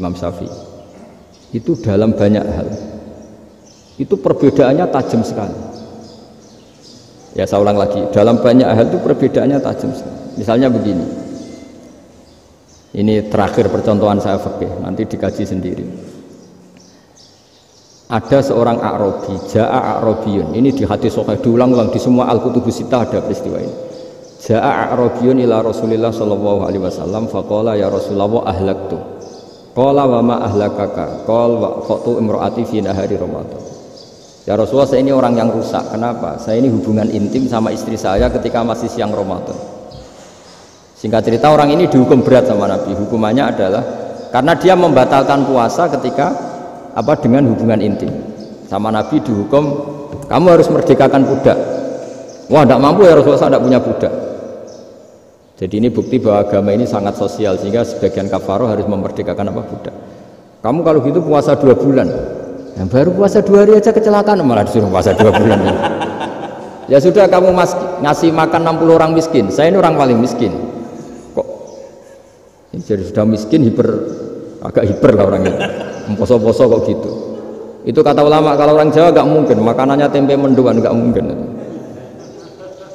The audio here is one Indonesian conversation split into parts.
Imam Syafi'i. Itu dalam banyak hal. Itu perbedaannya tajam sekali. Ya saya ulang lagi, dalam banyak hal itu perbedaannya tajam sekali. Misalnya begini. Ini terakhir percontohan saya fikih, nanti dikaji sendiri. Ada seorang A'rabi, Ja'a A'rabiyun. Ini di hadis sahih diulang-ulang di semua Al-Kutubus Sittah ada peristiwa ini. Ja'a A'rabiyun ila Rasulillah sallallahu alaihi wasallam faqala ya Rasulullah ahlaktu. Qala wa ma ahlakaka? Qala wa qatu imraati fi nahari Ramadan. Ya Rasulullah, saya ini orang yang rusak. Kenapa? Saya ini hubungan intim sama istri saya ketika masih siang Ramadan. Singkat cerita orang ini dihukum berat sama Nabi. Hukumannya adalah karena dia membatalkan puasa ketika dengan hubungan intim. Sama Nabi dihukum, kamu harus merdekakan budak. Wah, tidak mampu ya Rasulullah, saya tidak punya budak. Jadi ini bukti bahwa agama ini sangat sosial, sehingga sebagian kafaroh harus memerdekakan budak. Kamu kalau gitu puasa 2 bulan. Yang baru puasa 2 hari aja kecelakaan, malah disuruh puasa 2 bulan. Ya sudah, kamu ngasih makan 60 orang miskin. Saya ini orang paling miskin. Kok jadi sudah miskin agak hiper lah orangnya. Poso-poso kok gitu. Itu kata ulama, kalau orang Jawa gak mungkin makanannya tempe mendoan, gak mungkin.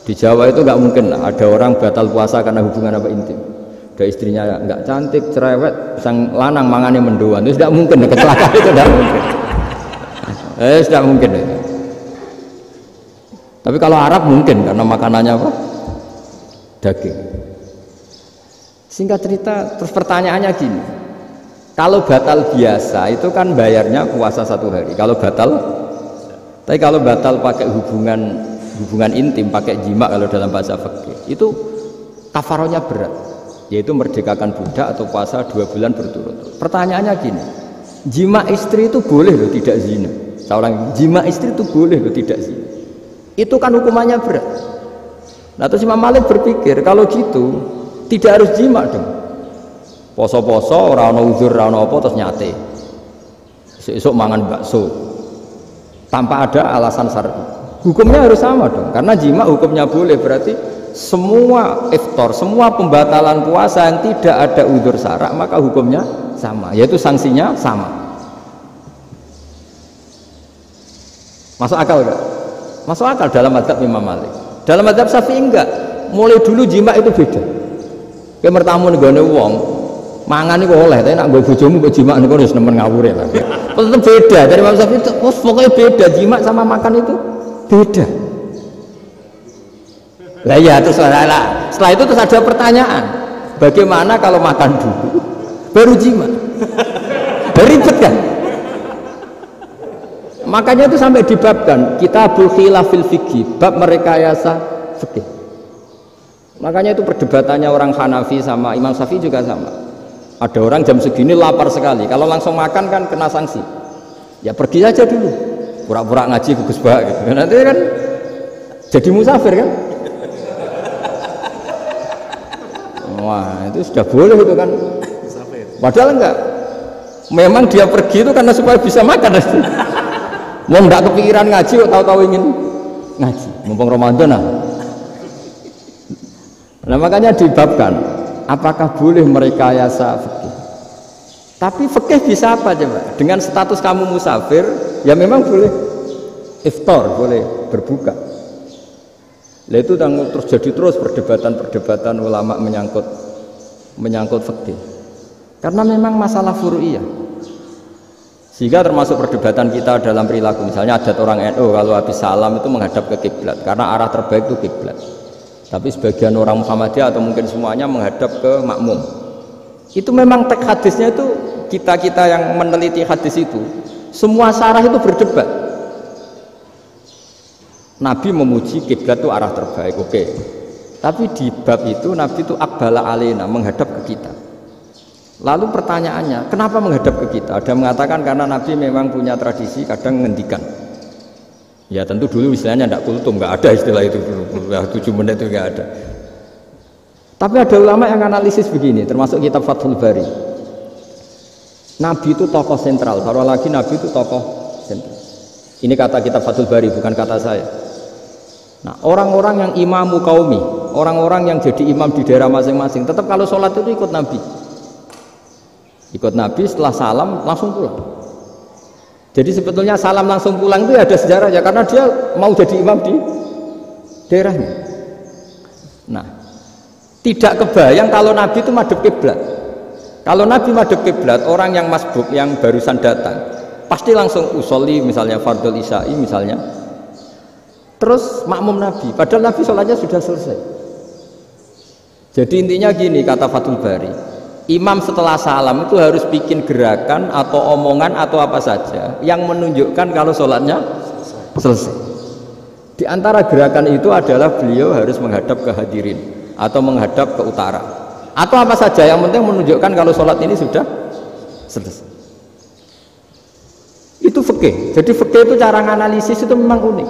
Di Jawa itu gak mungkin ada orang batal puasa karena hubungan intim. Ada istrinya gak cantik, cerewet, sang lanang mangane mendoan, itu tidak mungkin, kecelakaan itu tidak mungkin. Tidak mungkin itu. Tapi kalau Arab mungkin karena makanannya daging. Singkat cerita, terus pertanyaannya gini. Kalau batal biasa itu kan bayarnya puasa 1 hari. Kalau batal, tapi kalau batal pakai hubungan intim, pakai jima kalau dalam bahasa fikih, itu kafarohnya berat, yaitu merdekakan budak atau puasa 2 bulan berturut-turut. Pertanyaannya gini, jima istri itu boleh loh tidak zina. Seorang jima istri itu boleh loh tidak zina. Itu kan hukumannya berat. Nah terus Imam Malik berpikir kalau gitu tidak harus jima dong. Poso-poso, ora ana uzur, ora ana apa terus nyate. Esuk mangan bakso. Tanpa ada alasan syar'i. Hukumnya harus sama dong. Karena jima hukumnya boleh, berarti semua iftar, semua pembatalan puasa yang tidak ada uzur syara' maka hukumnya sama, yaitu sanksinya sama. Masuk akal enggak? Masuk akal dalam mazhab Imam Malik. Dalam mazhab Syafi'i enggak. Mulai dulu jima itu beda. Kayak mertamu nggone wong mangan itu oleh, tapi nak gue bojomu gue jima itu harus nemen ngawur ya lah. Tetap beda dari Imam Syafi'i itu, pokoknya beda, jima sama makan itu beda. Lah ya terus setelah itu terus ada pertanyaan, bagaimana kalau makan dulu baru jima? Ribet kan? Makanya itu sampai dibabkan Kitabul Khilafil Fiqhi, bab merekayasa fikih. Makanya itu perdebatannya orang Hanafi sama Imam Syafi'i juga sama. Ada orang jam segini lapar sekali, kalau langsung makan kan kena sanksi. Ya pergi aja dulu, pura-pura ngaji ke Gus Bah gitu. Nanti kan jadi musafir kan. Wah itu sudah boleh itu kan. Padahal enggak. Memang dia pergi itu karena supaya bisa makan. Mau enggak kepikiran ngaji, tahu-tahu ingin ngaji. Mumpung Ramadan Nah makanya dibabkan, apakah boleh merekayasa fikih? Tapi fikih bisa apa coba? Dengan status kamu musafir, ya memang boleh iftar, boleh berbuka. Lah itu terus jadi terus perdebatan ulama menyangkut fikih. Karena memang masalah furu'iyah. Sehingga termasuk perdebatan kita dalam perilaku, misalnya adat orang NU kalau habis salam itu menghadap ke kiblat, karena arah terbaik itu kiblat. Tapi sebagian orang Muhammadiyah atau mungkin semuanya menghadap ke makmum. Itu memang teks hadisnya itu, kita yang meneliti hadis itu semua syarah itu berdebat. Nabi memuji kiblat itu arah terbaik, oke. Tapi di bab itu Nabi itu aqbala alaina, menghadap ke kita. Lalu pertanyaannya, kenapa menghadap ke kita? Ada mengatakan karena Nabi memang punya tradisi kadang ngendikan. Ya tentu dulu istilahnya tidak kultum, nggak ada istilah itu dulu, 7 menit itu nggak ada. Tapi ada ulama yang analisis begini, termasuk kitab Fathul Bari. Nabi itu tokoh sentral, kalau lagi Nabi itu tokoh sentral. Ini kata kitab Fathul Bari, bukan kata saya. Nah orang-orang yang imamu qaumi, orang-orang yang jadi imam di daerah masing-masing, tetap kalau sholat itu ikut Nabi. Ikut Nabi setelah salam langsung pulang. Jadi sebetulnya salam langsung pulang itu ada sejarahnya karena dia mau jadi imam di daerahnya. Nah, tidak kebayang kalau Nabi itu madhep kiblat. Kalau Nabi madhep kiblat, orang yang masbuk yang barusan datang pasti langsung usolli misalnya fardhu isya'i misalnya. Terus makmum Nabi, padahal Nabi sholatnya sudah selesai. Jadi intinya gini kata Fathul Bari, imam setelah salam itu harus bikin gerakan atau omongan atau apa saja yang menunjukkan kalau sholatnya selesai. Di antara gerakan itu adalah beliau harus menghadap ke hadirin atau menghadap ke utara atau apa saja yang penting menunjukkan kalau sholat ini sudah selesai. Itu fikih. Jadi fikih itu cara menganalisis itu memang unik.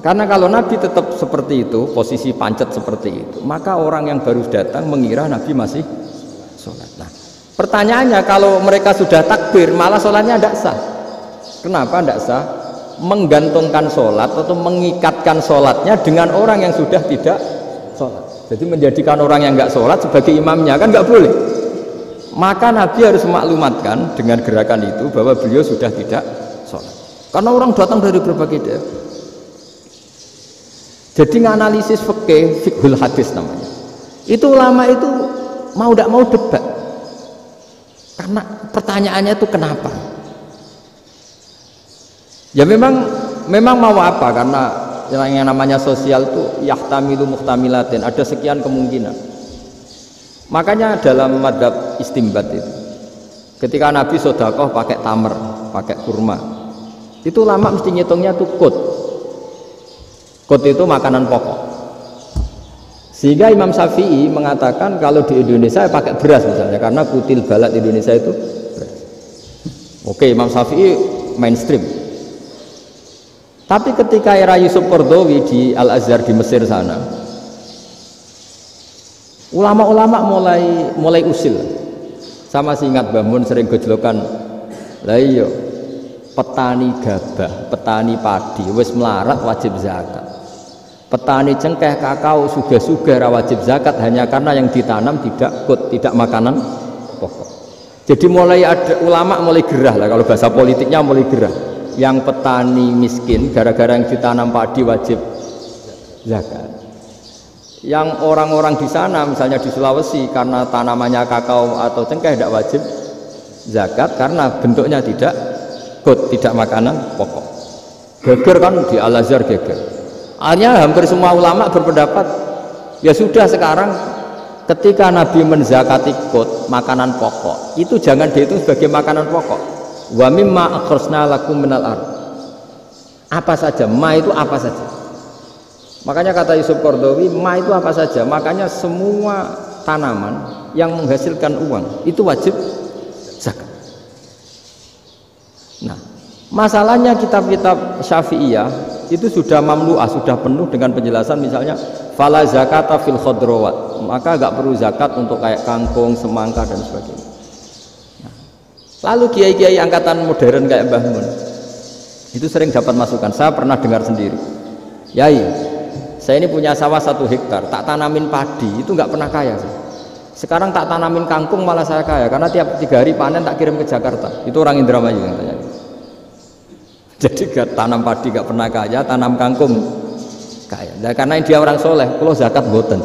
Karena kalau Nabi tetap seperti itu, posisi pancet seperti itu, maka orang yang baru datang mengira Nabi masih sholat. Nah, pertanyaannya kalau mereka sudah takbir, malah sholatnya tidak sah. Kenapa tidak sah? Menggantungkan sholat atau mengikatkan sholatnya dengan orang yang sudah tidak sholat. Jadi menjadikan orang yang nggak sholat sebagai imamnya kan nggak boleh. Maka Nabi harus memaklumatkan dengan gerakan itu bahwa beliau sudah tidak sholat. Karena orang datang dari berbagai daerah. Jadi nganalisis fikih, fiqhul hadis namanya. Itu ulama itu mau tidak mau debat. Karena pertanyaannya itu kenapa? Ya memang mau apa? Karena yang namanya sosial itu yahtamilu muhtamilatin, ada sekian kemungkinan. Makanya dalam madhab istimbat itu, ketika Nabi sodakoh pakai tamer, pakai kurma, itu ulama mesti ngitungnya tuh kut. Kut itu makanan pokok. Sehingga Imam Syafi'i mengatakan kalau di Indonesia pakai beras misalnya, karena kutil balat Indonesia itu beras. Oke, Imam Syafi'i mainstream. Tapi ketika era Yusuf Qaradawi di Al-Azhar di Mesir sana, ulama-ulama mulai usil. Sama sih ingat Mbah Mun sering gejlokan, lah iya petani gabah, petani padi wis melarat wajib zakat. Petani cengkeh, kakao, suga-suga wajib zakat hanya karena yang ditanam tidak makanan pokok. Jadi mulai ada ulama mulai gerah lah, kalau bahasa politiknya mulai gerah. Yang petani miskin gara-gara yang ditanam padi wajib zakat. Yang orang-orang di sana misalnya di Sulawesi karena tanamannya kakao atau cengkeh tidak wajib zakat karena bentuknya tidak makanan pokok. Geger kan di Al-Azhar geger. Akhirnya hampir semua ulama berpendapat ya sudah sekarang ketika Nabi menzakati kut makanan pokok itu jangan dihitung sebagai makanan pokok. Wa mimma akhrajna lakum minal ard. Apa saja, ma itu apa saja. Makanya kata Yusuf Qaradawi, ma itu apa saja. Makanya semua tanaman yang menghasilkan uang itu wajib zakat. Nah, masalahnya kitab-kitab Syafi'iyah itu sudah mamlu'ah, sudah penuh dengan penjelasan misalnya fala zakata fil khadrawat, maka enggak perlu zakat untuk kayak kangkung, semangka dan sebagainya. Nah, lalu kiai-kiai angkatan modern kayak Mbah Mun itu sering dapat masukan. Saya pernah dengar sendiri, Yai, saya ini punya sawah 1 hektar, tak tanamin padi itu enggak pernah kaya sih. Sekarang tak tanamin kangkung malah saya kaya karena tiap 3 hari panen tak kirim ke Jakarta. Itu orang Indramayu yang tanya. Jadi tanam padi gak pernah kaya, tanam kangkung kaya. Nah, karena dia orang soleh, kalau zakat boten.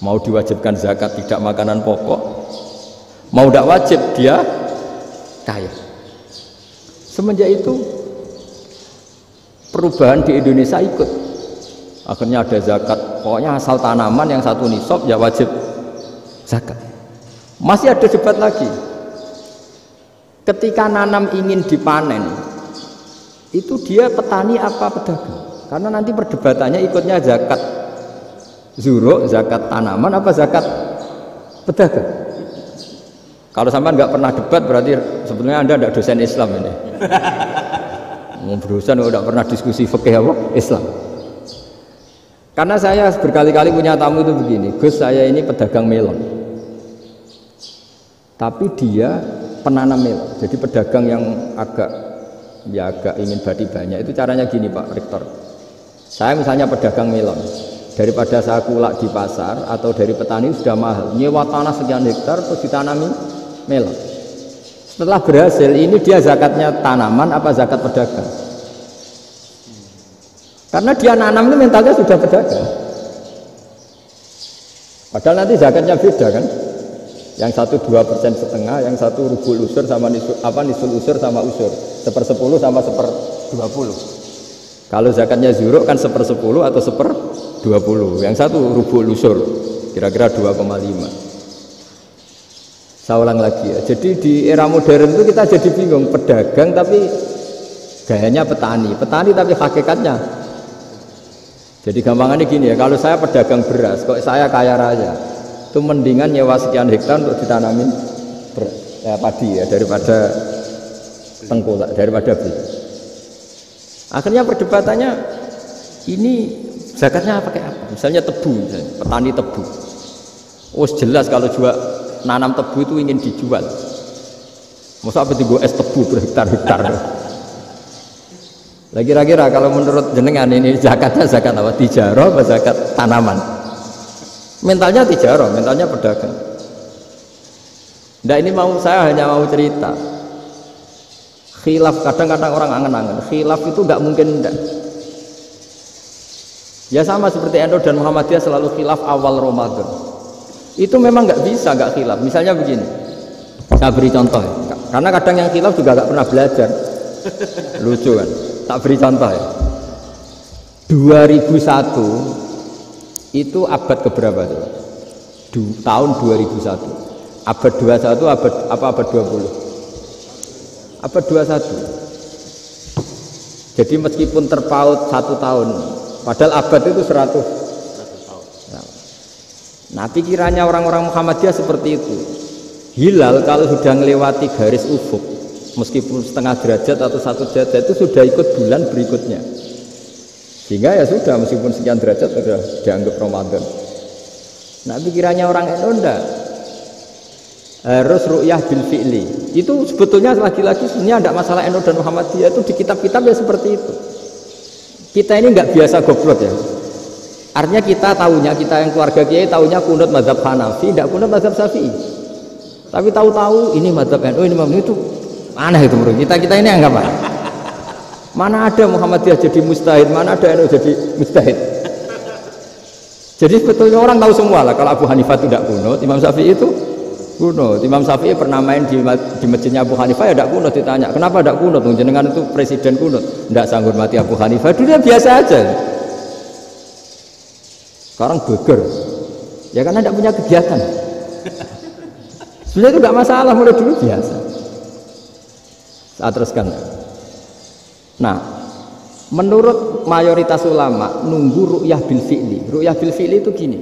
Mau diwajibkan zakat tidak makanan pokok, mau tidak wajib dia kaya. Semenjak itu perubahan di Indonesia ikut. Akhirnya ada zakat, pokoknya asal tanaman yang 1 nisab ya wajib zakat. Masih ada debat lagi. Ketika nanam ingin dipanen, itu dia petani apa pedagang? Karena nanti perdebatannya ikutnya zakat zuruk, zakat tanaman apa zakat pedagang. Kalau sampai nggak pernah debat berarti sebetulnya Anda tidak dosen Islam ini. Mau dosen nggak pernah diskusi fikih apa Islam. Karena saya berkali-kali punya tamu itu begini, Gus saya ini pedagang melon, tapi dia penanam melon, jadi pedagang yang agak ingin badi banyak. Itu caranya gini Pak Rektor, saya misalnya pedagang melon, daripada saya kulak di pasar atau dari petani sudah mahal, nyewa tanah sekian hektar terus ditanami melok. Setelah berhasil, ini dia zakatnya tanaman apa zakat pedagang? Karena dia nanam itu mentalnya sudah pedagang. Padahal nanti zakatnya beda kan? Yang satu 2,5%, yang satu rubul usur sama nisul usur sama usur, 1/10 sama 1/20. Kalau zakatnya zuruk kan 1/10 atau 1/20. Yang satu rubul usur, kira-kira 2,5. Saya ulang lagi ya. Jadi di era modern itu kita jadi bingung, pedagang tapi gayanya petani, petani tapi hakikatnya. Jadi gampangannya gini ya, kalau saya pedagang beras, kok saya kaya raya, itu mendingan nyewa sekian hektar untuk ditanamin padi ya daripada tengkulak, daripada beli. Akhirnya perdebatannya ini zakatnya pakai apa? Misalnya tebu, misalnya, petani tebu. Oh jelas kalau jual nanam tebu itu ingin dijual. Masa apa gue es tebu berhektar-hektar. Lah kira-kira kalau menurut jenengan ini zakatnya zakat apa? Tijarah apa zakat tanaman? Mentalnya tijarah, mentalnya pedagang. Nah ini saya hanya mau cerita. Khilaf kadang-kadang orang angen-angen. Khilaf itu nggak mungkin enggak. Ya sama seperti NU dan Muhammadiyah selalu khilaf awal Ramadan. Itu memang nggak bisa nggak khilaf. Misalnya begini, saya beri contoh. Karena kadang yang khilaf juga nggak pernah belajar. Lucu kan? Tak beri contoh ya. 2001 itu abad keberapa itu? Tahun 2001. Abad 21 abad 20? Abad 21. Jadi meskipun terpaut 1 tahun, padahal abad itu 100 tahun. Nah pikirannya orang-orang Muhammadiyah seperti itu. Hilal kalau sudah melewati garis ufuk, meskipun setengah derajat atau 1 derajat itu sudah ikut bulan berikutnya, sehingga ya sudah meskipun sekian derajat sudah dianggap Ramadan. Nah pikirannya orang Indonesia harus ru'yah bil fi'li. Itu sebetulnya lagi-lagi sebenarnya tidak masalah NU dan Muhammadiyah, itu di kitab-kitab ya seperti itu. Kita ini nggak biasa goblok ya. Artinya kita tahunya, kita yang keluarga kiai tahunya kunut mazhab Hanafi, tidak kunut mazhab Syafi'i. Tapi tahu-tahu ini mazhab NU, ini mazhab itu aneh itu menurut kita ini anggap apa? Mana ada Muhammadiyah jadi mustahid, mana ada NU jadi mustahid. Jadi sebetulnya orang tahu semua lah kalau Abu Hanifah itu tidak kunut, Imam Syafi'i itu kunut. Imam Syafi'i pernah main di masjidnya Abu Hanifah ya tidak kunut, ditanya kenapa tidak kunut? Jenengan itu presiden kunut, tidak sanggup mati Abu Hanifah, dulu biasa aja. Sekarang beger, ya karena tidak punya kegiatan. Sebenarnya itu tidak masalah, mulai dulu biasa. Saya teruskan. Nah, menurut mayoritas ulama nunggu ru'yah bil fi'li. Ru'yah bil fi'li itu gini.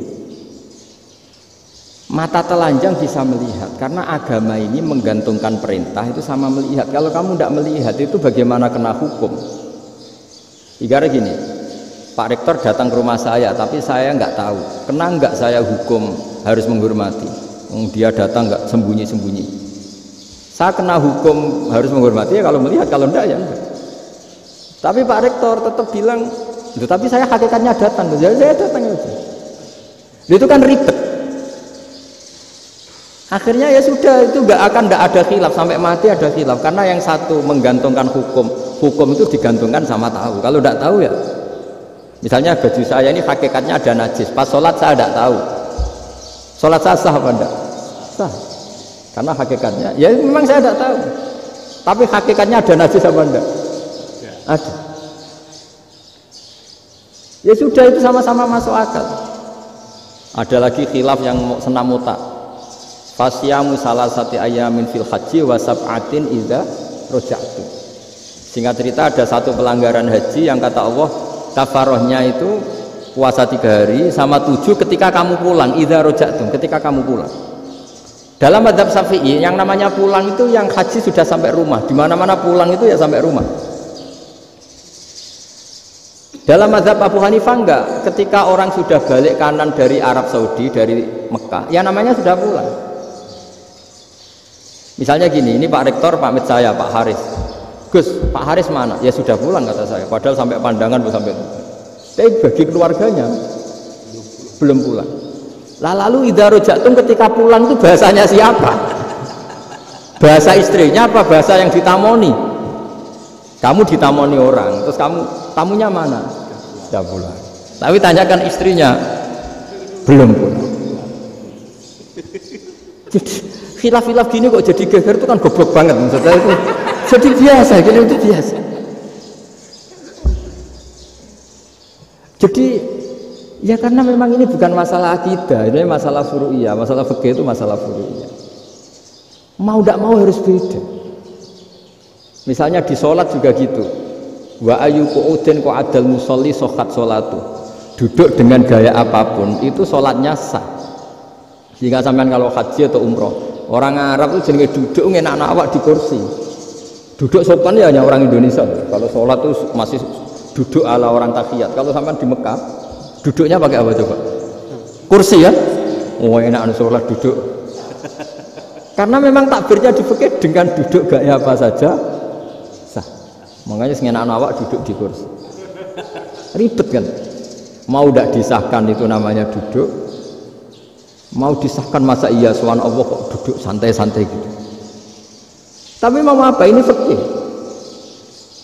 Mata telanjang bisa melihat karena agama ini menggantungkan perintah itu sama melihat. Kalau kamu tidak melihat itu bagaimana kena hukum? Ibarat gini, Pak Rektor datang ke rumah saya tapi saya nggak tahu. Kena nggak saya hukum harus menghormati? Dia datang nggak sembunyi-sembunyi. Saya kena hukum harus menghormati ya kalau melihat, kalau enggak ya enggak. Tapi Pak Rektor tetap bilang, tapi saya hakikatnya datang, jadi saya datang aja. Itu kan ribet. Akhirnya ya sudah, itu nggak ada khilaf sampai mati ada khilaf karena yang satu menggantungkan hukum itu digantungkan sama tahu. Kalau tidak tahu ya, misalnya baju saya ini hakikatnya ada najis, pas sholat saya tidak tahu. Sholat saya sah apa enggak? Sah. Karena hakikatnya, ya memang saya tidak tahu. Tapi hakikatnya ada najis apa enggak? Ada. Ya sudah, itu sama-sama masuk akal. Ada lagi khilaf yang senam otak. Fasyamu salasati ayamin fil haji wa sab'atin idza raja'tum. Singkat cerita ada satu pelanggaran haji yang kata Allah kafarohnya itu puasa 3 hari sama 7 ketika kamu pulang, idza raja'tum, ketika kamu pulang. Dalam mazhab Syafi'i yang namanya pulang itu yang haji sudah sampai rumah. Di mana-mana pulang itu ya sampai rumah. Dalam mazhab Abu Hanifah enggak, ketika orang sudah balik kanan dari Arab Saudi, dari Mekah, ya namanya sudah pulang. Misalnya gini, ini Pak Rektor pamit saya, Pak Haris. Gus, Pak Haris mana? Ya sudah pulang kata saya, padahal sampai pandangan belum sampai. Tapi bagi keluarganya belum pulang. Lalu idza raja'tum ketika pulang itu bahasanya siapa? Bahasa istrinya apa bahasa yang ditamoni? Kamu ditamoni orang, terus tamunya mana? Sudah pulang. Tapi tanyakan istrinya, belum pulang. Jadi khilaf-khilaf gini kok jadi geger itu kan goblok banget maksudnya itu. Jadi biasa, gini itu biasa. Jadi ya karena memang ini bukan masalah akidah, ini masalah furu'iyah, masalah fikih itu masalah furu'iyah. Mau tidak mau harus beda. Misalnya di sholat juga gitu. Wa ayu qu'udin qa'adal musolli sohat sholatu. Duduk dengan gaya apapun itu sholatnya sah. Jika sampean kalau haji atau umroh, orang Arab itu jenenge duduk ngenak awak di kursi. Duduk sopan ya hanya orang Indonesia. Kalau sholat itu masih duduk ala orang tahiyat. Kalau sampean di Mekah, duduknya pakai apa coba? Kursi ya. Oh enak sholat duduk. Karena memang takbirnya di fikih dengan duduk gaya apa saja sah. Makanya sengenak awak duduk di kursi. Ribet kan? Mau tidak disahkan itu namanya duduk. Mau disahkan masa iya soal Allah kok duduk santai-santai gitu. Tapi mau apa? Ini fikih.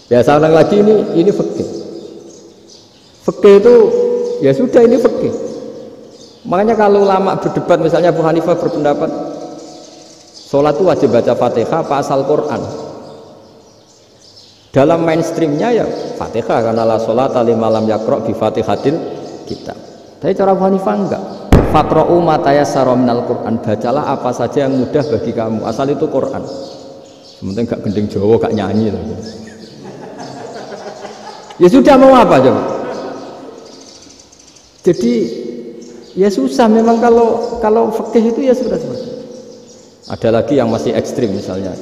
Ya saya ulang lagi ini fikih. Fikih itu ya sudah ini fikih. Makanya kalau ulama berdebat misalnya Abu Hanifah berpendapat sholat itu wajib baca Fatihah apa asal Quran. Dalam mainstreamnya ya Fatihah karena la sholat limalam yakro bi Fatihatil kitab. Tapi cara Abu Hanifah enggak. Faqra'u ma tayassara minal Quran, bacalah apa saja yang mudah bagi kamu, asal itu Quran. Sementing gak gending Jawa, gak nyanyi lagi. Ya sudah mau apa coba? Jadi ya susah memang kalau fikih itu ya sudah seperti itu. Ada lagi yang masih ekstrim misalnya.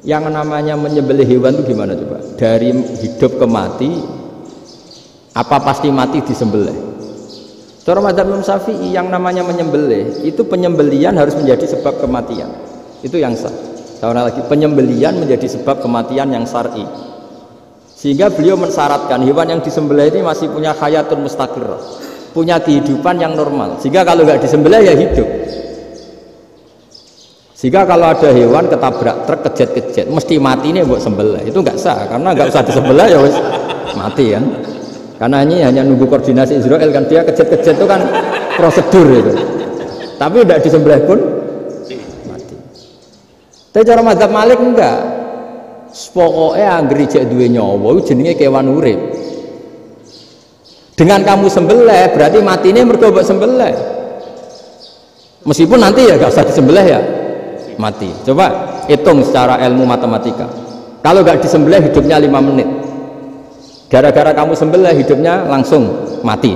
Yang namanya menyembelih hewan itu gimana coba? Dari hidup ke mati, apa pasti mati disembelih? Cara madzhab Imam Syafi'i yang namanya menyembelih itu penyembelian harus menjadi sebab kematian. Itu yang sah. Seorang lagi penyembelian menjadi sebab kematian yang syar'i. Sehingga beliau mensyaratkan hewan yang disembelih ini masih punya hayatun mustaqirrah, punya kehidupan yang normal. Sehingga kalau nggak disembelih ya hidup. Sehingga kalau ada hewan ketabrak truk kejet-kejet mesti mati ini buat sembelih. Itu nggak sah karena nggak usah disembelih ya wis mati kan. Karena ini hanya nunggu koordinasi Israel kan, dia kejet-kejet itu kan prosedur itu. Tapi tidak disembelih pun mati. Tapi cara mazhab Malik enggak. Pokoknya anggere jek duwe nyawa jenenge kewan urip. Dengan kamu sembelih berarti matinya mergo mbok sembelih. Meskipun nanti ya enggak usah disembelih ya mati. Coba hitung secara ilmu matematika. Kalau enggak disembelih hidupnya 5 menit. Gara-gara kamu sembelih hidupnya langsung mati.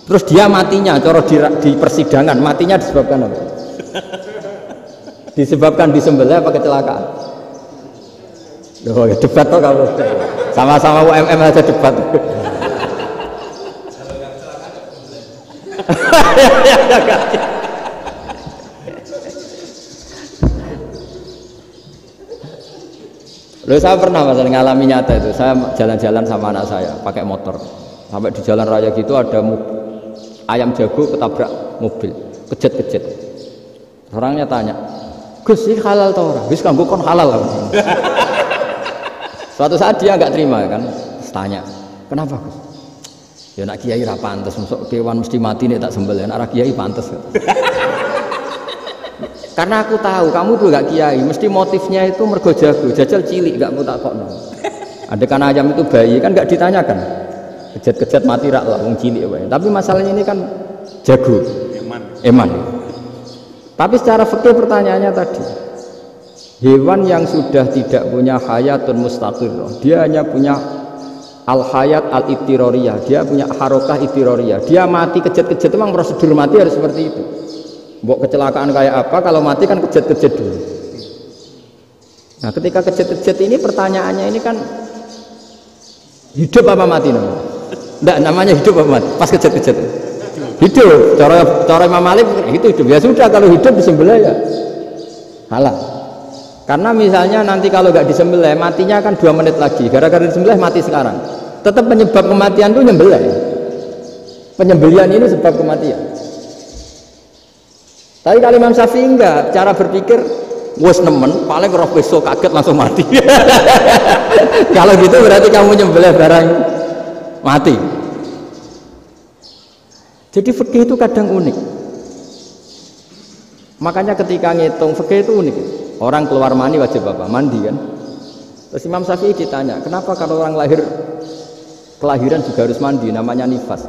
Terus dia matinya, cara di persidangan matinya disebabkan apa? Disebabkan disembelih apa kecelakaan? Loh, ya debat toh kalau sama-sama UMM aja debat. Loh, saya pernah masalah ngalami nyata itu. Saya jalan-jalan sama anak saya pakai motor. Sampai di jalan raya gitu ada ayam jago ketabrak mobil, kejet-kejet. Orangnya tanya, "Gus, ini halal tau ora?" "Wis kanggo kon halal." Suatu saat dia nggak terima kan, tanya, "Kenapa, Gus?" "Ya nak kiai ra pantes, mosok kewan mesti mati nek tak sembelih, nek ra kiai pantes." Karena aku tahu kamu tuh gak kiai, mesti motifnya itu mergo jago, jajal cilik gak mau tak kokno. Ada kan ayam itu bayi kan gak ditanyakan, kejet-kejet mati rak lah, wong cilik wae. Tapi masalahnya ini kan jago, eman. Tapi secara fikih pertanyaannya tadi, hewan yang sudah tidak punya hayatun mustaqirrah, dia hanya punya al hayat al ittiroriyah, dia punya harokah ittiroriyah, dia mati kejet-kejet memang prosedur mati harus seperti itu. Mbok kecelakaan kayak apa, kalau mati kan kejet-kejet dulu. Nah ketika kejet-kejet ini pertanyaannya ini kan hidup apa mati namanya? Enggak, namanya hidup apa mati? Pas kejet-kejet hidup, cara Imam Malik itu hidup. Ya sudah, kalau hidup disembelih ya halal. Karena misalnya nanti kalau nggak disembelih matinya kan 2 menit lagi, gara-gara disembelih mati sekarang. Tetap penyebab kematian itu nyembelih. Penyembelian ini sebab kematian. Tapi kalau Imam Syafi'i enggak, cara berpikir wis nemen paling roh besok kaget langsung mati. Kalau gitu berarti kamu nyembelih barang mati. Jadi fikih itu kadang unik. Makanya ketika ngitung fikih itu unik. Orang keluar mani wajib apa? Mandi kan. Terus Imam Syafi'i ditanya, kenapa kalau orang lahir kelahiran juga harus mandi? Namanya nifas.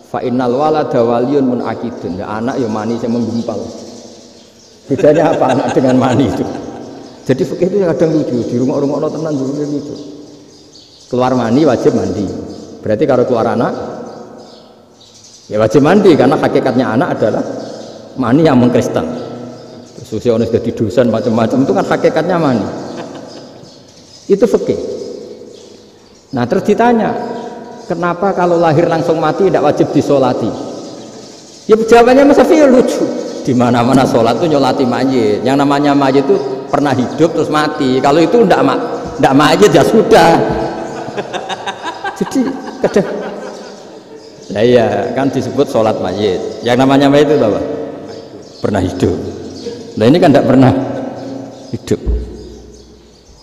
Fa innal walada waliyun munaqidun. Ya, anak ya mani yang menggumpal. Bedanya apa anak dengan mani itu? Jadi fikih itu kadang lucu. Di rumah-rumah tenan dulu lucu. Keluar mani wajib mandi. Berarti kalau keluar anak ya wajib mandi karena hakikatnya anak adalah mani yang mengkristal. Terus usia jadi dosen macam-macam itu kan hakikatnya mani. Itu fikih. Nah terus ditanya, kenapa kalau lahir langsung mati tidak wajib disolati? Ya jawabannya Mas Syafi'i lucu. Di mana-mana sholat itu nyolati mayit. Yang namanya mayit itu pernah hidup terus mati. Kalau itu tidak mayit ya sudah. Jadi kadang ya iya kan disebut sholat mayit. Yang namanya mayit itu apa? Pernah hidup. Nah ini kan tidak pernah hidup.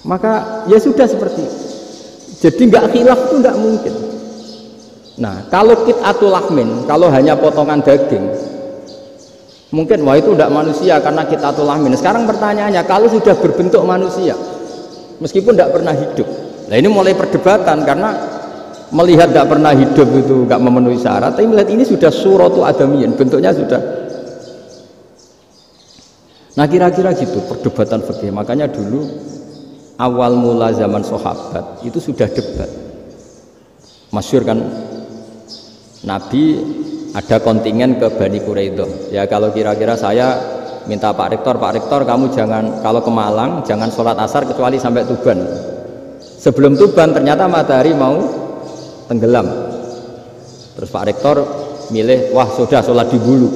Maka ya sudah seperti itu. Jadi nggak khilaf itu nggak mungkin. Nah kalau qit'atul lahmin, kalau hanya potongan daging, mungkin wah itu tidak manusia karena qit'atul lahmin. Sekarang pertanyaannya, kalau sudah berbentuk manusia, meskipun tidak pernah hidup, nah ini mulai perdebatan karena melihat tidak pernah hidup itu nggak memenuhi syarat, tapi melihat ini sudah suratu adamiyin, bentuknya sudah. Nah kira-kira gitu perdebatan fikih. Makanya dulu awal mula zaman sahabat itu sudah debat. Masyhur kan, Nabi ada kontingen ke Bani Quraidah. Ya kalau kira-kira saya minta Pak Rektor kamu jangan, kalau ke Malang jangan sholat asar kecuali sampai Tuban. Sebelum Tuban ternyata matahari mau tenggelam. Terus Pak Rektor milih, wah sudah sholat di Bulu.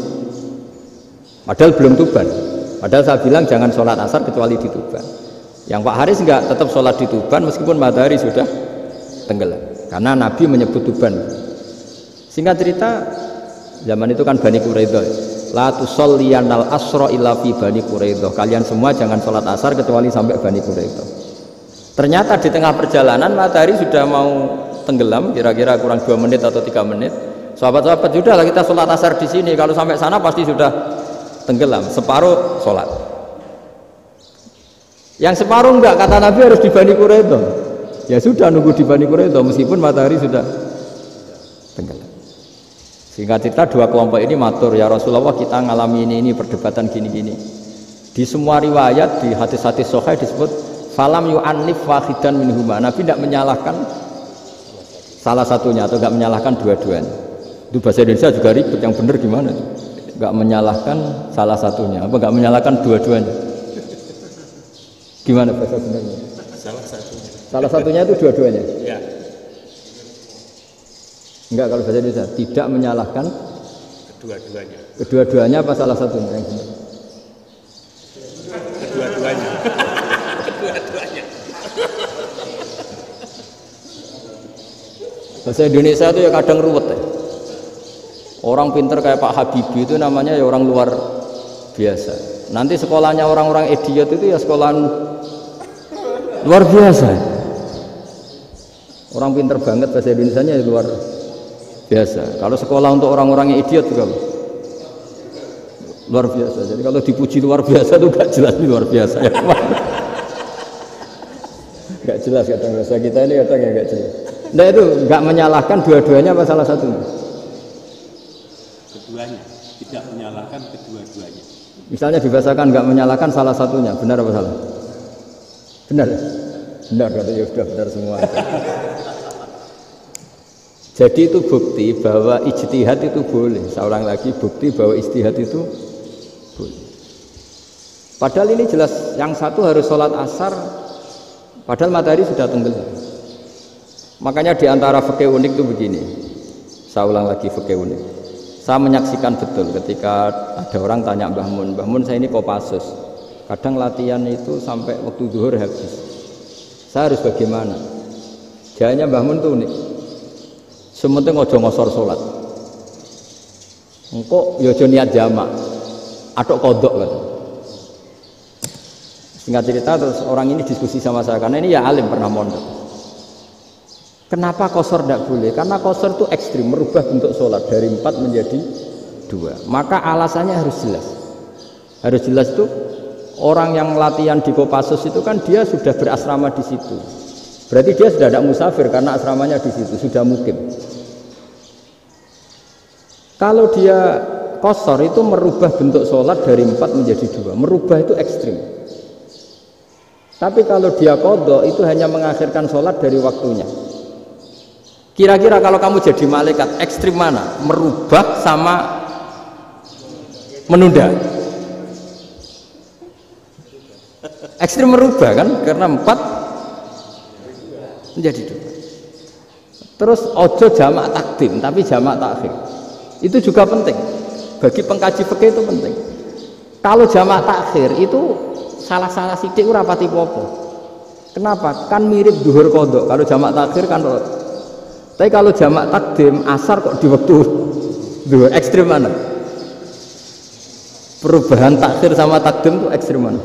Padahal belum Tuban. Padahal saya bilang jangan sholat asar kecuali di Tuban. Yang Pak Haris enggak, tetap sholat di Tuban meskipun matahari sudah tenggelam. Karena Nabi menyebut Tuban. Singkat cerita, zaman itu kan Bani Quraidah. La tusolliyanal asra illa fi Bani Quraidah. Kalian semua jangan sholat asar kecuali sampai Bani Quraidah. Ternyata di tengah perjalanan matahari sudah mau tenggelam, kira-kira kurang 2 menit atau 3 menit. Sahabat-sahabat, sudahlah kita sholat asar di sini. Kalau sampai sana pasti sudah tenggelam. Separuh sholat. Yang separuh enggak, kata Nabi harus di Bani Quraidah. Ya sudah nunggu di Bani Quraidah meskipun matahari sudah tenggelam. Singkat cerita dua kelompok ini matur, ya Rasulullah kita ngalami ini perdebatan gini-gini. Di semua riwayat di hadis-hadis sahih disebut falam yu'annif wahidan minhuma. Nabi tidak menyalahkan salah satunya atau enggak menyalahkan dua-duanya. Itu bahasa Indonesia juga ribet, yang benar gimana? Enggak menyalahkan salah satunya, apa enggak menyalahkan dua-duanya? Gimana bahasa benernya? Salah satunya. Salah satunya itu dua-duanya? Ya. Enggak, kalau bahasa Indonesia tidak menyalahkan Kedua-duanya. Kedua-duanya apa salah satunya yang benar? Kedua-duanya. Kedua-duanya. Bahasa Indonesia itu ya kadang ruwet ya. Orang pinter kayak Pak Habibie itu namanya ya orang luar biasa. Nanti sekolahnya orang-orang idiot itu ya sekolahan luar biasa. Orang pinter banget bahasa Indonesianya ya luar biasa. Kalau sekolah untuk orang-orang yang idiot juga luar biasa. Jadi kalau dipuji luar biasa itu gak jelas ini luar biasa ya. Gak jelas kadang bahasa kita ini kadang ya gak jelas. Nah itu gak menyalahkan dua-duanya apa salah satunya? Keduanya, tidak menyalahkan kedua-duanya. Misalnya dibahasakan nggak menyalahkan salah satunya, benar apa salah? Benar, benar katanya sudah benar semua. Jadi itu bukti bahwa ijtihad itu boleh. Saya ulang lagi, bukti bahwa ijtihad itu boleh. Padahal ini jelas yang satu harus sholat asar, padahal matahari sudah tenggelam. Makanya diantara fikih unik itu begini. Saya ulang lagi fikih unik. Saya menyaksikan betul ketika ada orang tanya Mbah Mun saya ini Kopassus, kadang latihan itu sampai waktu zuhur habis, saya harus bagaimana? Jawabnya Mbah Mun itu unik, sementing ojo ngosor sholat, engkau yojo niat jamak, atau kodok kan? Singkat cerita terus orang ini diskusi sama saya karena ini ya alim pernah mondok. Kenapa qasar tidak boleh? Karena qasar itu ekstrim, merubah bentuk sholat dari 4 menjadi 2. Maka alasannya harus jelas. Harus jelas itu orang yang latihan di Kopassus itu kan dia sudah berasrama di situ. Berarti dia sudah tidak musafir karena asramanya di situ, sudah mukim. Kalau dia qasar itu merubah bentuk sholat dari 4 menjadi 2. Merubah itu ekstrim. Tapi kalau dia qadha itu hanya mengakhirkan sholat dari waktunya. Kira-kira kalau kamu jadi malaikat ekstrim mana? Merubah sama menunda? Ekstrim merubah kan? Karena 4 menjadi 2. Terus ojo jamak takdim tapi jamak takhir. Itu juga penting. Bagi pengkaji fikih itu penting. Kalau jamak takhir itu salah-salah sidik ora pati apa. Kenapa? Kan mirip duhur qadha. Kalau jamak takhir kan. Tapi kalau jamak takdim asar kok di waktu duhur, ekstrim mana? Perubahan takhir sama takdim itu ekstrim mana?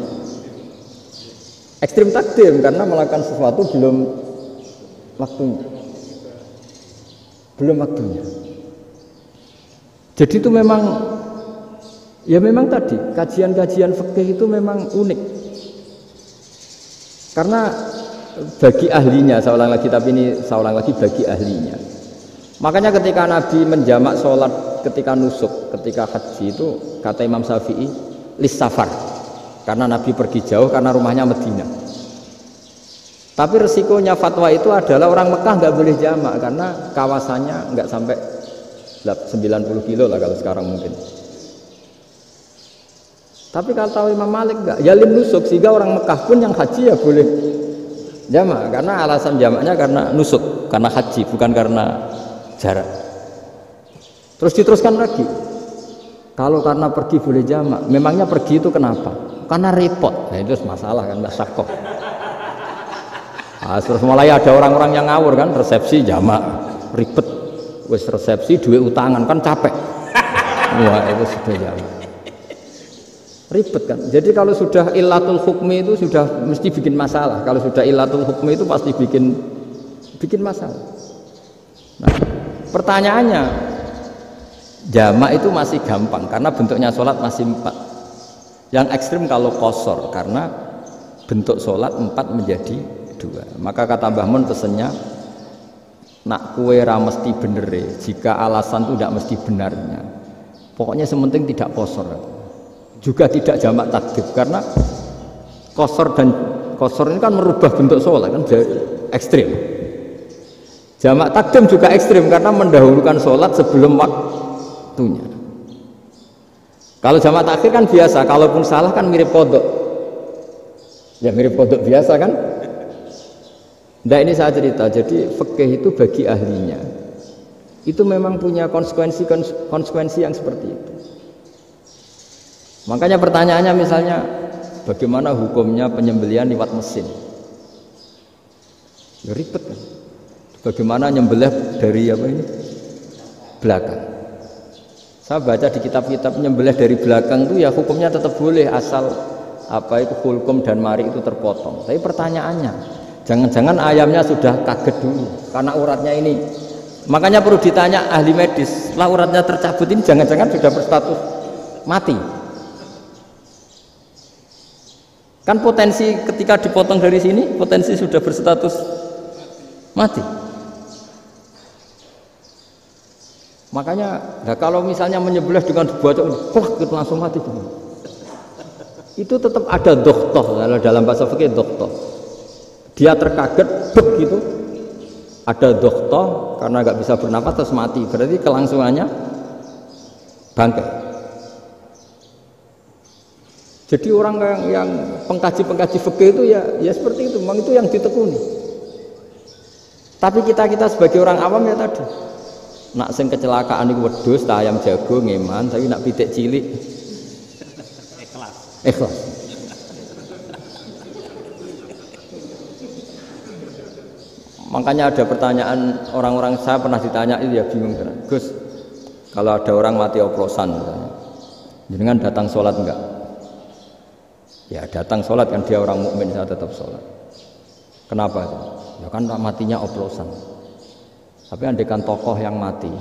Ekstrim takdim karena melakukan sesuatu belum waktunya. Belum waktunya. Jadi itu memang ya memang tadi kajian-kajian fikih itu memang unik. Karena bagi ahlinya, saya ulang lagi tapi ini saya ulang lagi bagi ahlinya. Makanya ketika Nabi menjamak sholat ketika nusuk, ketika haji itu kata Imam Syafi'i lis safar. Karena Nabi pergi jauh karena rumahnya Medina. Tapi resikonya fatwa itu adalah orang Mekah nggak boleh jamak karena kawasannya nggak sampai 90 kilo lah kalau sekarang mungkin. Tapi kalau tahu Imam Malik enggak, ya lim nusuk sehingga orang Mekah pun yang haji ya boleh jamak karena alasan jamaknya karena nusuk, karena haji bukan karena jarak. Terus diteruskan lagi. Kalau karena pergi boleh jamak, memangnya pergi itu kenapa? Karena repot. Nah itu masalah kan enggak sakoh. Nah, terus mulai ada orang-orang yang ngawur kan resepsi jamak, ribet. Wes resepsi duit utangan kan capek. Wah itu sudah jamak. Ribet kan. Jadi kalau sudah illatul hukmi itu sudah mesti bikin masalah. Kalau sudah illatul hukmi itu pasti bikin masalah. Nah, pertanyaannya jamak itu masih gampang karena bentuknya sholat masih 4. Yang ekstrim kalau qasar karena bentuk sholat 4 menjadi 2. Maka kata Mbah Mun pesennya nak kue ra mesti bener jika alasan itu tidak mesti benarnya. Pokoknya sementing tidak qasar. Juga tidak jamak takdim karena qasar ini kan merubah bentuk sholat kan ekstrim. Jamak takdim juga ekstrim karena mendahulukan sholat sebelum waktunya. Kalau jamak takhir kan biasa, kalaupun salah kan mirip qadha. Ya mirip qadha biasa kan? Nah ini saya cerita, jadi fikih itu bagi ahlinya itu memang punya konsekuensi yang seperti itu. Makanya pertanyaannya misalnya bagaimana hukumnya penyembelihan lewat mesin? Ya ribet kan? Bagaimana nyembelih dari apa ini? Belakang. Saya baca di kitab-kitab nyembelih dari belakang itu ya hukumnya tetap boleh asal apa itu hulkum dan mari itu terpotong. Tapi pertanyaannya, jangan-jangan ayamnya sudah kaget dulu karena uratnya ini. Makanya perlu ditanya ahli medis, lah uratnya tercabut ini jangan-jangan sudah berstatus mati. Kan potensi ketika dipotong dari sini, potensi sudah berstatus mati. Makanya, nah kalau misalnya menyebelah dengan dibacok, itu langsung mati. Itu tetap ada doktor, kalau dalam bahasa fikih doktor. Dia terkaget, begitu. Ada doktor karena nggak bisa bernafas terus mati. Berarti kelangsungannya bangkai. Jadi orang yang pengkaji fikih itu ya seperti itu, memang itu yang ditekuni. Tapi kita sebagai orang awam ya tadi, nak sing kecelakaan itu wedhus, ayam jago ngeman, tapi nak pitik cilik ikhlas. Makanya ada pertanyaan orang-orang, saya pernah ditanya itu ya bingung kan, Gus, kalau ada orang mati oplosan, jangan datang sholat enggak? Ya datang sholat kan dia orang mukmin, saya tetap sholat. Kenapa? Ya kan matinya oplosan. Tapi andaikan tokoh yang mati,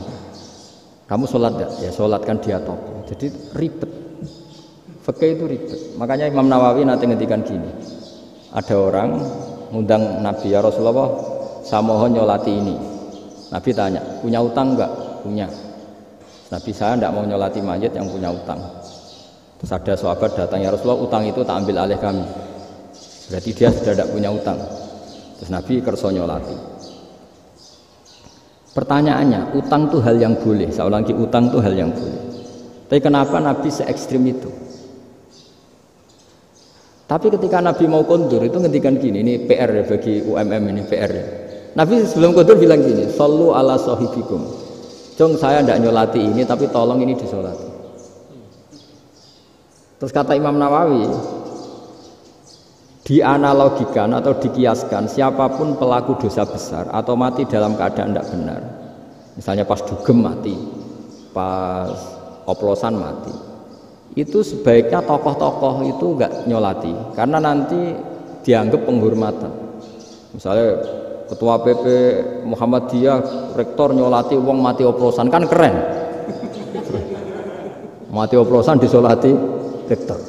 kamu sholat enggak? Ya sholat kan dia tokoh. Jadi ribet. Fikih itu ribet. Makanya Imam Nawawi nanti ngendikan gini. Ada orang ngundang Nabi, ya Rasulullah, saya mohon nyolati ini. Nabi tanya, punya utang enggak? Punya. Nabi, saya enggak mau nyolati mayit yang punya utang. Terus ada sahabat datang, ya Rasulullah, utang itu tak ambil alih kami. Berarti dia sudah tidak punya utang. Terus Nabi kerso nyolati. Pertanyaannya, utang itu hal yang boleh. Saya ulangi, utang itu hal yang boleh. Tapi kenapa Nabi se-ekstrim itu? Tapi ketika Nabi mau kondur itu ngendikan gini, ini PR ya bagi UMM, ini PR ya. Nabi sebelum kondur bilang gini, sallu ala sahibikum. Jong saya tidak nyolati ini, tapi tolong ini disolati. Terus kata Imam Nawawi, dianalogikan atau dikiaskan siapapun pelaku dosa besar atau mati dalam keadaan tidak benar, misalnya pas dugem mati, pas oplosan mati, itu sebaiknya tokoh-tokoh itu enggak nyolati karena nanti dianggap penghormatan. Misalnya ketua PP Muhammadiyah rektor nyolati wong mati oplosan, kan keren. Mati oplosan disolati rektor.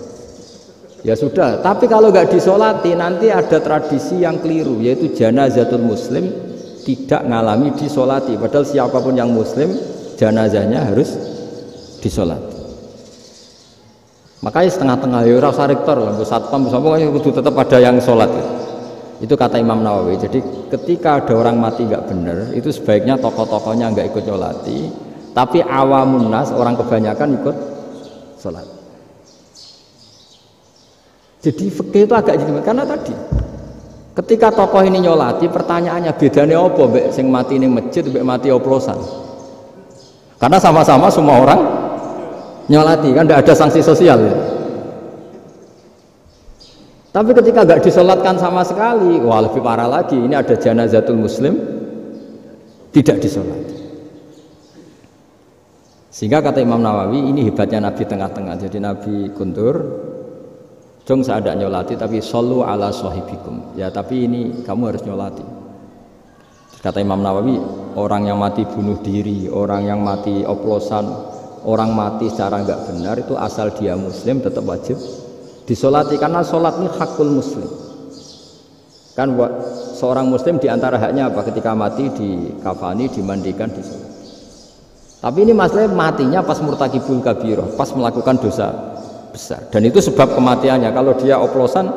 Ya sudah, tapi kalau nggak disolati nanti ada tradisi yang keliru, yaitu janazatul muslim tidak ngalami disolati, padahal siapapun yang muslim janazahnya harus disolati. Makanya setengah-tengah ya rasa rektor lah, satpam pokoknya kudu tetap ada yang sholat. Itu kata Imam Nawawi. Jadi ketika ada orang mati nggak benar, itu sebaiknya tokoh-tokohnya nggak ikut nyolati, tapi awamun nas, orang kebanyakan ikut sholat. Jadi fikih itu agak jadi, karena tadi ketika tokoh ini nyolati, pertanyaannya bedanya apa mbek sing mati ning masjid mbek mati oplosan? Karena sama-sama semua orang nyolati, kan tidak ada sanksi sosial ya. Tapi ketika nggak disolatkan sama sekali, wah lebih parah lagi. Ini ada janazatul muslim tidak disolati. Sehingga kata Imam Nawawi, ini hebatnya Nabi tengah-tengah. Jadi Nabi kuntur, jong saya tidak nyolati, tapi sallu ala sahibikum. Ya tapi ini kamu harus nyolati. Kata Imam Nawawi, orang yang mati bunuh diri, orang yang mati oplosan, orang mati secara nggak benar itu asal dia muslim tetap wajib disolati, karena sholat ini hakul muslim. Kan seorang muslim diantara haknya apa? Ketika mati dikafani, dimandikan, disolat. Tapi ini masalahnya matinya pas murtakibul kabirah, pas melakukan dosa besar, dan itu sebab kematiannya. Kalau dia oplosan,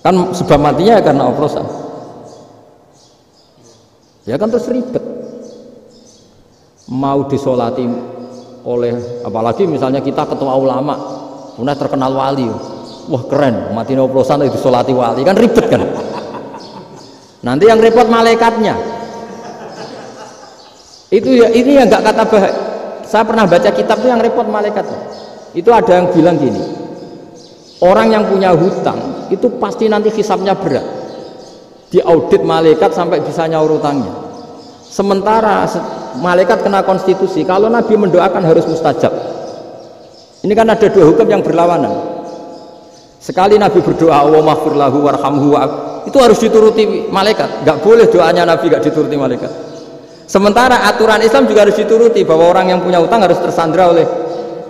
kan sebab matinya karena oplosan. Ya kan terus ribet. Mau disolati oleh, apalagi misalnya kita ketua ulama, punya terkenal wali, wah keren, mati oplosan itu disolati wali, kan ribet kan. Nanti yang repot malaikatnya. Itu ya, ini yang nggak kata bahaya. Saya pernah baca kitab itu yang repot malaikatnya. Itu ada yang bilang gini, orang yang punya hutang itu pasti nanti hisabnya berat, diaudit malaikat sampai bisa nyaur hutangnya. Sementara malaikat kena konstitusi, kalau Nabi mendoakan harus mustajab. Ini kan ada dua hukum yang berlawanan. Sekali Nabi berdoa Allahumma ighfir lahu warhamhu, itu harus dituruti malaikat. Nggak boleh doanya Nabi nggak dituruti malaikat. Sementara aturan Islam juga harus dituruti, bahwa orang yang punya utang harus tersandra oleh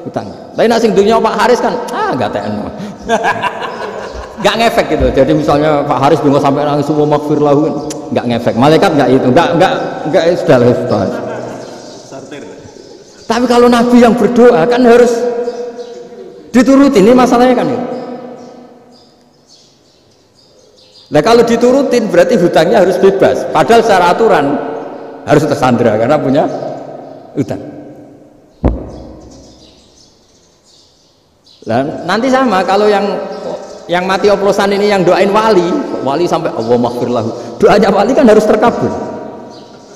utangnya. Tapi nak sing dunia Pak Haris kan nggak TN, nggak ngefek gitu. Jadi misalnya Pak Haris bingung sampai nangis Allahumma ighfir lahu, nggak ngefek. Malaikat nggak itu, nggak sudah. Tapi kalau Nabi yang berdoa kan harus diturutin, ini masalahnya kan itu. Nah kalau diturutin berarti hutangnya harus bebas, padahal secara aturan harus tersandra karena punya hutang. Nah, nanti sama kalau yang mati oplosan ini yang doain wali sampai Allahumma ighfir lahu, doanya wali kan harus terkabul.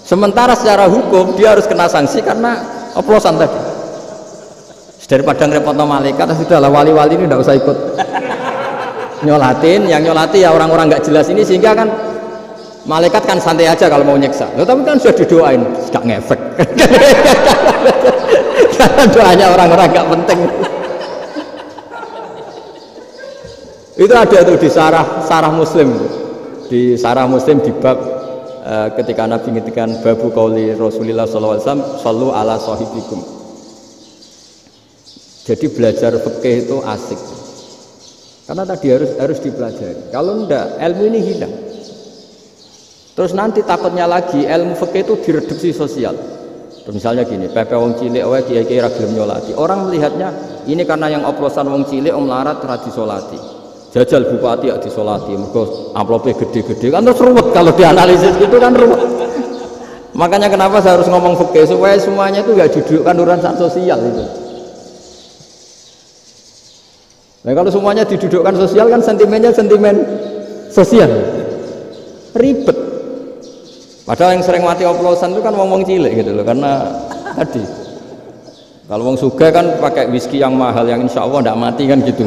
Sementara secara hukum dia harus kena sanksi karena oplosan tadi. Daripada ngerepotno malaikat, sudahlah wali-wali ini tidak usah ikut nyolatin. Yang nyolati ya orang-orang nggak jelas ini, sehingga kan malaikat kan santai aja kalau mau nyeksa. Loh, tapi kan sudah didoain, nggak ngefek. Karena doanya orang-orang nggak penting. Itu ada tuh di sarah Muslim. Di sarah Muslim di bab ketika Nabi ngintikan babu qauli Rasulullah sallallahu alaihi wasallam sallu ala sahibikum. Jadi belajar fikih itu asik. Karena tadi harus dipelajari. Kalau enggak, ilmu ini hilang. Terus nanti takutnya lagi ilmu fikih itu direduksi sosial. Terus misalnya gini, pepe wong cilik wae kiai-kiai ra gelem nyolati. Orang melihatnya ini karena yang oplosan wong cilik om larat ra disolati. Jajal bupati ya disolati, mergo amplope gede-gede kan terus ruwet kalau dianalisis gitu kan ruwet. Makanya kenapa saya harus ngomong fikih supaya semuanya itu enggak didudukkan urusan sosial itu. Nah kalau semuanya didudukkan sosial kan sentimennya sentimen sosial. Ribet. Padahal yang sering mati oplosan itu kan wong-wong cilik gitu loh, karena tadi kalau wong sugih kan pakai whisky yang mahal yang insya Allah tidak mati kan gitu.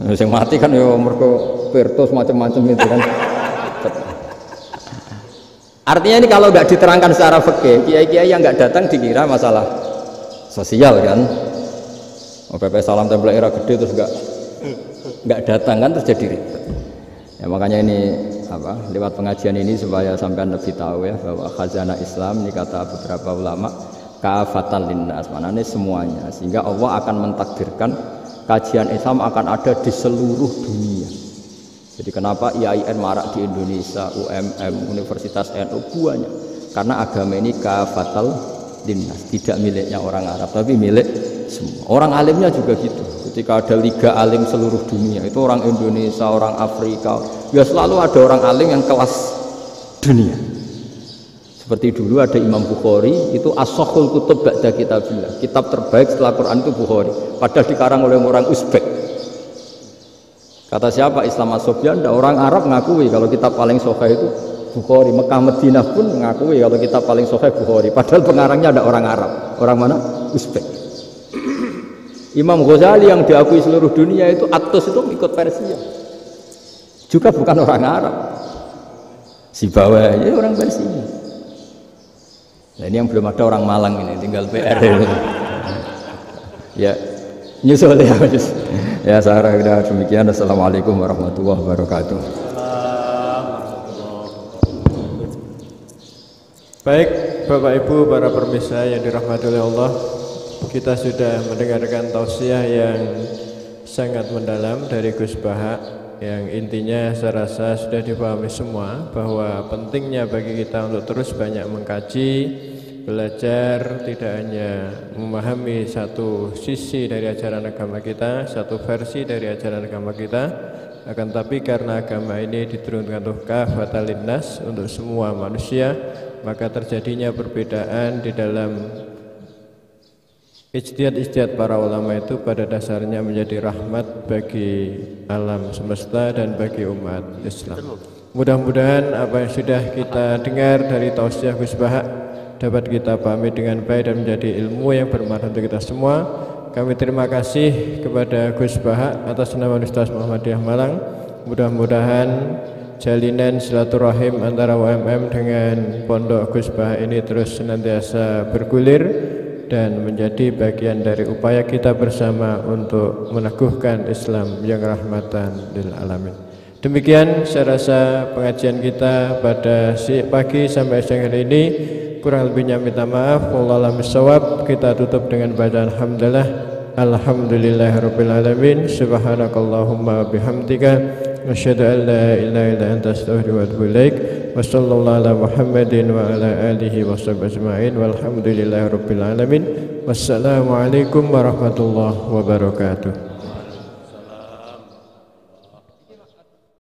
Yang mati kan ya mergo virtus macam-macam gitu kan. Artinya ini kalau nggak diterangkan secara fikih, kiai-kiai yang nggak datang dikira masalah sosial kan. PP salam tempel era gede terus nggak datang kan terus jadi ribet. Ya makanya ini apa lewat pengajian ini supaya sampean lebih tahu ya bahwa khazanah Islam ini kata beberapa ulama kafatan linnas, maknanya semuanya, sehingga Allah akan mentakdirkan kajian Islam akan ada di seluruh dunia. Jadi kenapa IAIN marak di Indonesia, UMM, Universitas NU banyak, karena agama ini kafatal linnas, tidak miliknya orang Arab tapi milik semua. Orang alimnya juga gitu. Ketika ada liga alim seluruh dunia, itu orang Indonesia, orang Afrika, ya selalu ada orang alim yang kelas dunia. Seperti dulu ada Imam Bukhari, itu as-sahhul kutub ba'da kitabillah. Kitab terbaik setelah Quran itu Bukhari. Padahal dikarang oleh orang Uzbek. Kata siapa? Islam As-Sofyan, orang Arab ngakui kalau kitab paling sahih itu Bukhari. Mekah Madinah pun mengakui kalau kitab paling sahih Bukhari. Padahal pengarangnya ada orang Arab. Orang mana? Uzbek. Imam Ghazali yang diakui seluruh dunia itu Atus itu ikut Persia. Juga bukan orang Arab. Si bawah ya orang Persia. Nah, ini yang belum ada orang Malang ini, tinggal PR ini. Ya, nyusul ya. Ya, saya kira demikian. Assalamualaikum warahmatullahi wabarakatuh. Baik, Bapak Ibu, para pemirsa yang dirahmati oleh Allah, kita sudah mendengarkan tausiah yang sangat mendalam dari Gus Baha, yang intinya saya rasa sudah dipahami semua bahwa pentingnya bagi kita untuk terus banyak mengkaji, belajar, tidak hanya memahami satu sisi dari ajaran agama kita, satu versi dari ajaran agama kita, akan tapi karena agama ini diturunkan untuk kafatal linnas, untuk semua manusia, maka terjadinya perbedaan di dalam ijtihad para ulama itu pada dasarnya menjadi rahmat bagi alam semesta dan bagi umat Islam. Mudah-mudahan apa yang sudah kita dengar dari tausiah Gus Baha dapat kita pahami dengan baik dan menjadi ilmu yang bermanfaat untuk kita semua. Kami terima kasih kepada Gus Baha atas nama Universitas Muhammadiyah Malang. Mudah-mudahan jalinan silaturahim antara UMM dengan Pondok Gus Baha ini terus senantiasa bergulir dan menjadi bagian dari upaya kita bersama untuk meneguhkan Islam yang rahmatan lil alamin. Demikian saya rasa pengajian kita pada pagi sampai siang hari ini. Kurang lebihnya minta maaf. Wallahu a'lam bishawab. Kita tutup dengan bacaan hamdalah. Alhamdulillahirabbil alamin. Subhanakallahumma bihamdika asyhadu an la ilaha illa anta astaghfiruka wa atubu ilaik. Wassallallahu ala Muhammadin wa ala alihi washabbihi ajma'in walhamdulillahirabbil alamin. Wassalamualaikum warahmatullahi wabarakatuh.